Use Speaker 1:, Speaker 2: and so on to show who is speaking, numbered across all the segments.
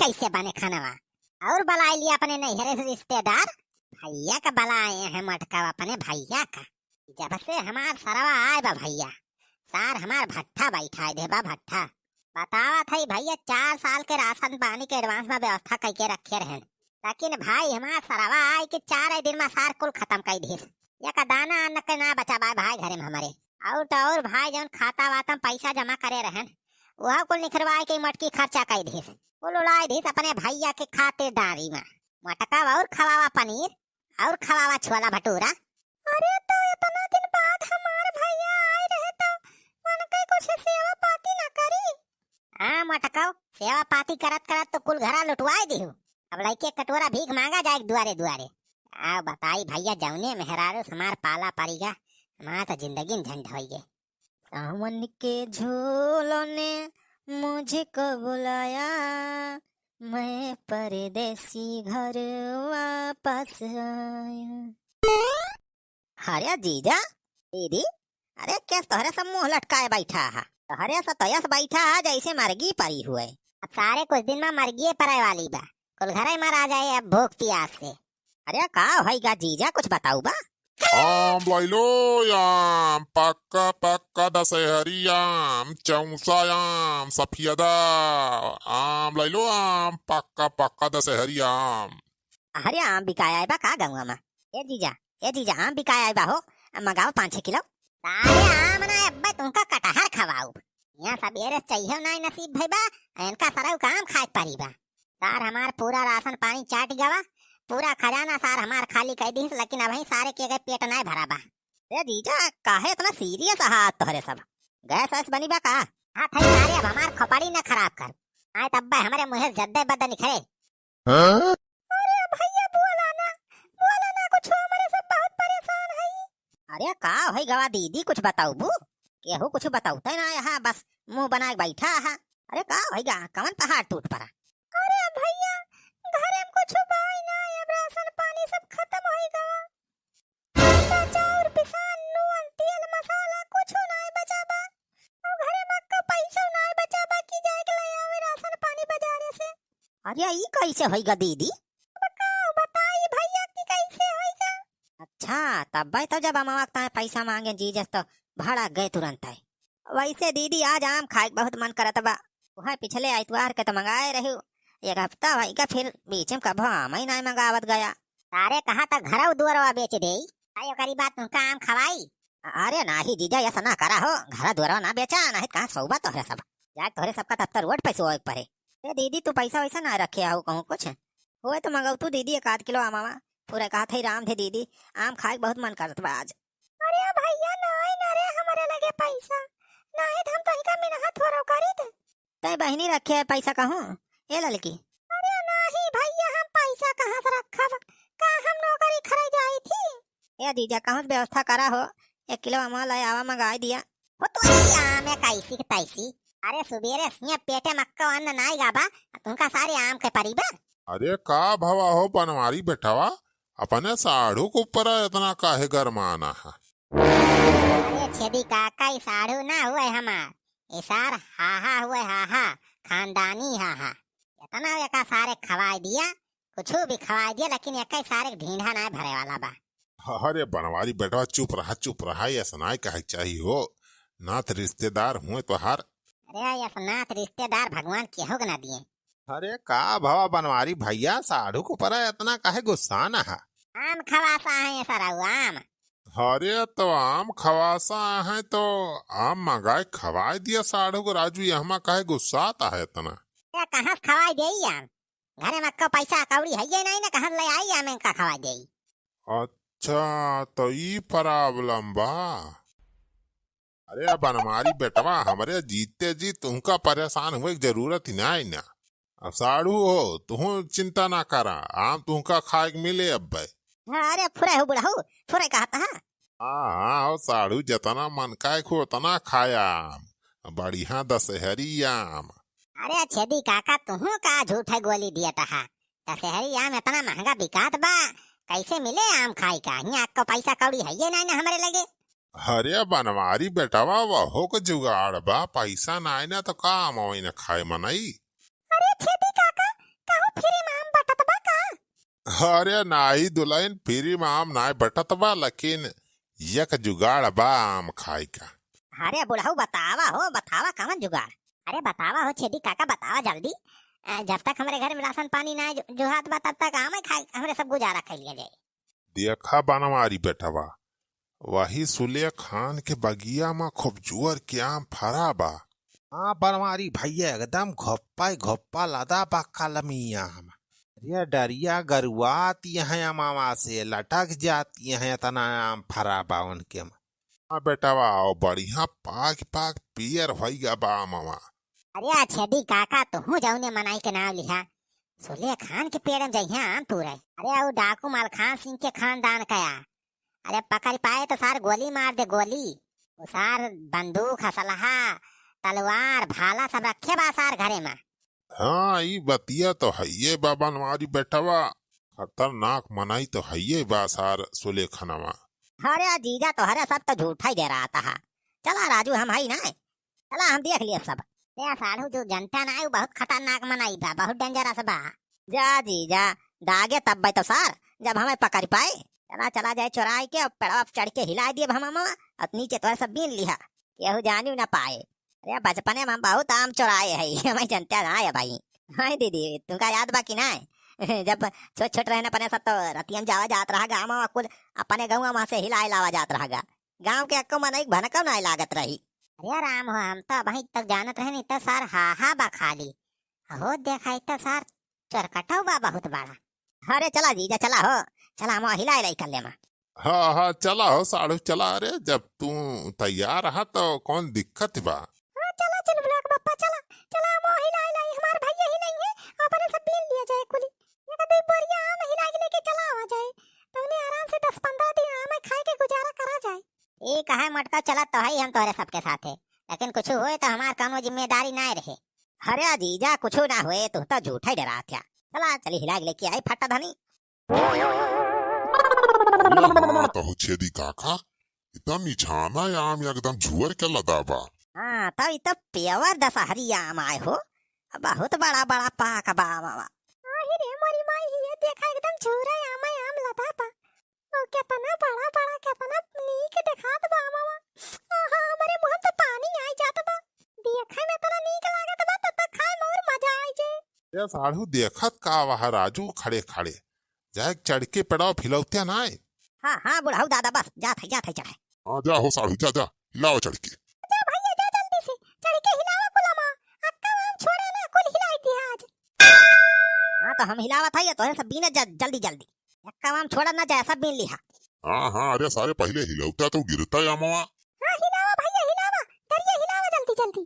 Speaker 1: कैसे बने खानवा। और बुलाए लिया अपने नैहरे से रिश्तेदार। भैया का बुलाए हैं मटका अपने भैया का। जब से हमार सरवा आए बा भैया, सार हमार भट्ठा बैठा दे बा भट्ठा। बतावा था भैया 4 साल के राशन पानी के एडवांस में व्यवस्था करके रखे रहन, लेकिन भाई हमार सरवा आए के 4 दिन में सार कुल खत्म कर दी। या का दाना अन्न के ना बचा बा भाई घरे में हमारे। और तो और भाई जौन खाता वाता पैसा जमा करे रहन वह कुल निखरवाए के मटकी खर्चा कर दी। कुल उड़ाए दी अपने भैया के खातिर डारी में। मटका और खवावा पनीर और खवावा छोला भटूरा। अरे तो इतना दिन बाद हमार भैया आए रहे तो मन के कुछ सेवा पाती ना करी। हाँ मटका सेवा पाती करत करत तो कुल घरा लुटवाए दिहु। अब लइके कटोरा भीख मांगा जाए दुआरे दुआरे। आ बताई भैया जौने मेहरारू हमार पाला पड़ेगा हमार तो जिंदगी झंड होई गे। सावन के झोलों ने मुझको बुलाया, मैं परदेसी घर वापस आया। अरे जीजा दीदी, अरे क्या तोहरे सब मुंह लटकाए बैठा है। तोहरे सब तयस बैठा है जैसे मरगी परी हुए। अब सारे कुछ दिन में मरगी परे वाली बा, कुल घरे मर आ जाए अब भूख प्यास से। अरे का होइगा जीजा कुछ बताऊ बा।
Speaker 2: आम लैलो आम पक्का पक्का दशहरी आम चौसा आम सफेदा आम लैलो आम पक्का पक्का दशहरी आम।
Speaker 1: अरे आम बिकाया है बा का गंगा में। ए जीजा आम बिकाया है बा हो, मंगाओ 5-6 किलो। सारे आम ना अब्बा तुमका कटहर खवाऊ। यहाँ सबेरे चाहिए ना नसीब भाई बा, इनका सरऊ काम खाए परी बा। सार हमार पूरा राशन पानी चाट गवा, पूरा खजाना सार हमार खाली कर दी, लेकिन अभी सारे के गए पेट नहीं भरा बा। ए जीजा काहे इतना सीरियस हाथ तोहरे सब, गैस वैस बनी बा का? हाँ थई सारे अब हमार खोपड़ी न खराब कर। आए तब हमारे मुँह जद्दे बद्दे निखरे। अरे भैया बोला ना कुछ हमारे सब बहुत परेशान है। अरे का होई गवा दीदी कुछ बताऊ बू। केहू कुछ बताऊ तै ना यहाँ बस मुंह बनाए बैठा है। अरे का होई गा कवन पहाड़ टूट पड़ा। अरे भैया घरे में कुछ बाई ना, अब राशन पानी सब खत्म होई गवा। आटा चाउर पिसान नून तेल मसाला कुछ नहीं बचा बा। अब घरे में का पैसा नहीं बचा बा कि जाए के ले आवे राशन पानी बाजारे से। अरे ई कैसे होई गा दीदी? बताई भैया कि कैसे होई गा। अच्छा तब भाई तो जब हम वक्त पैसा मांगे जीजस तो भाड़ा गए तुरंत है। वैसे दीदी आज आम खाए बहुत मन करत बा, वह पिछले आइतवार के तो मंगाए रही। एक हफ्ता भाई का फिर बीच में कभो आम ही नहीं मंगावत गया। सारे कहा था घर दुआरवा बेच दे आयो करी बात तुमका आम खवाई। अरे नाही जीजा ऐसा ना करा हो, घर दुआरवा ना बेचा नहीं कहाँ सौबा तोहरे सब जाए तोहरे सबका तब तक रोड पे सोए परे। ए दीदी तू पैसा वैसा ना रखे आओ कहूँ कुछ हुए तो मंगाऊ तू दीदी 1 आध किलो आम पूरा कहा था राम थे दीदी आम खाए बहुत मन करत बा आज। अरे भैया नहीं ना रे हमारे लगे पैसा नहीं, हम तो इनका मेहनत थोड़ा करी थे। तय बहनी रखे है पैसा कहूँ ये लड़की। अरे नहीं भैया हम पैसा कहाँ से रखा का हम नौकरी खरीद जाई थी। ये दीजा कहाँ से व्यवस्था करा हो 1 किलो आम लाए आवा मंगाई दिया हो तो आम है कैसी तैसी। अरे सुबेरे सिया पेटे मक्का अन्न नहीं गाबा तुमका सारे आम के परिबा।
Speaker 2: अरे का भवा हो बनवारी बेटावा, अपने साढ़ू के ऊपर इतना काहे गरमाना है।
Speaker 1: अरे छेदी काका ई साढ़ू ना हुए हमार, इसार हाहा हुए हाहा खानदानी हाहा। इतना एका सारे खवाई दिया कुछ भी खवाई दिया, लेकिन एक सारे ढींढा ना भरे वाला बा।
Speaker 2: अरे बनवारी बेटवा चुप रहा ऐसा ना कहे चाहिए हो, नाथ रिश्तेदार हुए तो हार।
Speaker 1: अरे यसनाथ रिश्तेदार भगवान केहू ना दिए।
Speaker 2: अरे का भवा बनवारी भैया साढ़ू को ऊपर इतना काहे गुस्सा ना है।
Speaker 1: आम खवासा है सारा आम।
Speaker 2: अरे तो आम खवासा है तो आम मंगाए खवाए दिया साढ़ू को। राजू यहाँ काहे गुस्सा आता है इतना।
Speaker 1: क्या कहाँ से खवाई दे आम, घरे में का पैसा कौड़ी है ये नहीं ना कहाँ ले आई आम का खवाई दे।
Speaker 2: अच्छा तो ई प्रॉब्लम बा। अरे बनमारी बेटवा हमारे जीते जी तुमका परेशान हुए की जरूरत ही नहीं ना। अब साढ़ू हो तुम चिंता ना करा, आम तुमका खाए के मिले अब भाई।
Speaker 1: अरे फुरे हो बुढ़ाऊ फुरे कहता है।
Speaker 2: हाँ साढ़ू जितना मन का खो उतना खाया आम बढ़िया दशहरी आम।
Speaker 1: अरे छेदी काका तुहू का झूठा गोली दिया था। दशहरी आम इतना महंगा बिकात बा कैसे मिले आम खाई का, यहाँ को पैसा कौड़ी है ये नहीं ना हमारे लगे।
Speaker 2: अरे बनवारी बेटावा वहो को जुगाड़ बा, पैसा नाई ना तो काम ना खाए मनई।
Speaker 1: अरे छेदी काका बाहु फ्री में आम बटत बा का?
Speaker 2: अरे नाही दुल्हन फ्री में आम नाय बटत बा, लेकिन यक जुगाड़ बा आम खाई का।
Speaker 1: अरे बुढ़ऊ बतावा हो, बतावा कवन जुगाड़? अरे बतावा हो छेदी काका, बतावा जल्दी। जब तक हमारे घर में राशन पानी ना जुहात बा तब तक आम ही खाए, हमरे सब गुजारा कर लिया जाए।
Speaker 2: देखा बनवारी बेटवा, वही सुले खान के बगिया में खूब जुअर के आम फरा बा।
Speaker 3: हाँ बनवारी भैया एकदम घोप्पा लादा बा कलमिया हम। ये डरिया गरुआती हैं मामा से लटक जाती हैं, तना आम फरा बा उनके में।
Speaker 2: हाँ बेटवा, बढ़िया पाक पाक पियर भैया बा मामा।
Speaker 1: अरे छेदी काका तू जाऊने मनाई के नाम लिहा, सुले खान के पेड़ में जइहा आम तुरे। अरे वो डाकू माल खान सिंह के खानदान कया, अरे पकड़ पाए तो सार गोली मार दे गोली। वो सार बंदूक हसलहा तलवार भाला सब रखे बा सार घरे में।
Speaker 2: हाँ ई बतिया तो हइये बा बनवारी बेटवा, खतरनाक मनाई तो हइये बा सार सुले खनवा।
Speaker 1: अरे जीजा तो हरे सब तो झूठा ही दे रहा था। चला राजू हम हई ना, चला हम देख लिए सब। ये साढ़ू जो जनता ना है बहुत खतरनाक मनाई बा, बहुत डेंजरस बा। जा जीजा दागे तब भाई तो सार जब हमें पकड़ पाए। चला चला जाए चुराई के पेड़वा चढ़ के हिला दिए हम नीचे तो सब बीन लिया, यहू जानी ना पाए। अरे बचपने में हम बहुत आम चुराए है, हमें जनता ना है भाई। हाँ दीदी तुमका याद बा कि ना, जब छोट छोट रहने अपने सब तो रतियन जावा जात रहा गाँव में, कुल अपने गाँव वहाँ से हिलाए लावा जात रहा। गाँव के अक्को मन एक भनका ना लागत रही। अरे राम हो, हम तो वहीं तक जानत रहे नहीं तो सार हा बा खाली हो देखा तो सार चरकटो बा बहुत बड़ा। अरे चला जीजा चला हो, चला हम हिलाए लाई कर ले।
Speaker 2: हाँ हाँ चला हो साढ़ू चला। अरे जब तू तैयार रहा तो कौन दिक्कत बा।
Speaker 1: हाँ चला चल ब्लॉक बप्पा चला चला, हम हिलाए लाई, हमारे भैया ही नहीं है, अपने सब बीन लिया जाए कुली। ये कभी बोरिया आम हिला के लेके चला आ जाए तो उन्हें आराम से 10-15 दिन आम खाए के गुजारा करा जाए। ये कहा मटका चला तो है हम तोहरे सबके साथ है, लेकिन कुछ हुए तो हमार कानून जिम्मेदारी ना रहे। अरे जीजा कुछ ना हुए, तू तो झूठा ही डरा था। चला चली हिला के लेके आई फटा धनी।
Speaker 2: तो छेदी काका इतना निछाना आम एकदम झुअर के लदा बा।
Speaker 1: हाँ तो ये तो प्योर दशहरी आम आए हो, बहुत बड़ा बड़ा पाक बा मामा। रे मोरी माई ये देखा एकदम झूरा आम लदा बा, ओ कितना बड़ा बड़ा कितना नीक दिखात बा मामा। आहा हमारे मुंह तो पानी आई जात बा, देखे में इतना नीक लागत बा तब तक खाए में और मजा आई जे।
Speaker 2: ये साढ़ू देखत का वह राजू खड़े खड़े जाए चढ़ के पेड़ाव फिलौतिया ना आए।
Speaker 1: हाँ हाँ बुढ़ाऊ दादा बस जात है चढ़े।
Speaker 2: हाँ जा हो साढ़ू जा हिलाओ चढ़ के।
Speaker 1: जा भैया जा जल्दी से चढ़ के हिलावा कुलामा, अक्का हम छोड़े ना कुल हिलाई दिया आज। हाँ तो हम हिलावा था ये तो सब बीने जल्दी जल्दी, अक्का हम छोड़ा ना जाए सब बीन लिया।
Speaker 2: हाँ हाँ अरे सारे पहले हिलौता तो गिरता है मामा।
Speaker 1: हाँ हिलावा भैया हिलावा, डरिए हिलावा जल्दी जल्दी।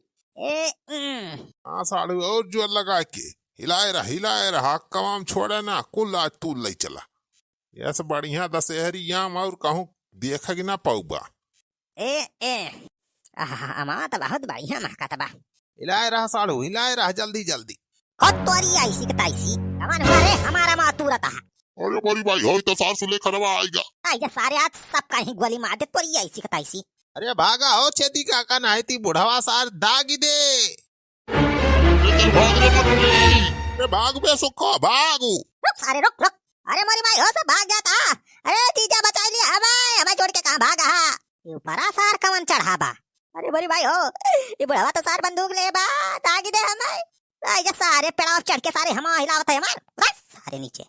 Speaker 2: हाँ साढ़ू और जोर लगा के हिलाए रहा, कवाम छोड़े ना कुल आज तू ले चला। यस बढ़िया दशहरी आम और कहूँ देखा कि ना पाऊबा।
Speaker 1: मामा तो बहुत बढ़िया महका बा।
Speaker 3: हिलाए रहा साड़ू हिलाए रहा जल्दी जल्दी।
Speaker 1: तोरी ऐसी कताईसी कमान हमारे हमारा माँ तुरता है।
Speaker 2: अरे बड़ी भाई हो तो सार सुले खरवा आएगा।
Speaker 1: ये सारे आज सब कहीं गोली मार दे, तोरी ऐसी कताईसी।
Speaker 3: अरे भागा हो छेदी काका नहीं थी बुढ़वा सार दागी दे।
Speaker 2: भाग बे सुखो भागू।
Speaker 1: रुक सारे रुक। अरे मोरी माई हो सब भाग जाता। अरे जीजा बचा लिया हमें छोड़ के कहाँ भागा। ये ऊपरा सार कवन चढ़ा बा। अरे मोरी भाई हो ये बुढ़वा तो सार बंदूक ले बा, दागी दे हमें। सारे पेड़ाव चढ़ के सारे हम हिलावत है हमार सारे नीचे।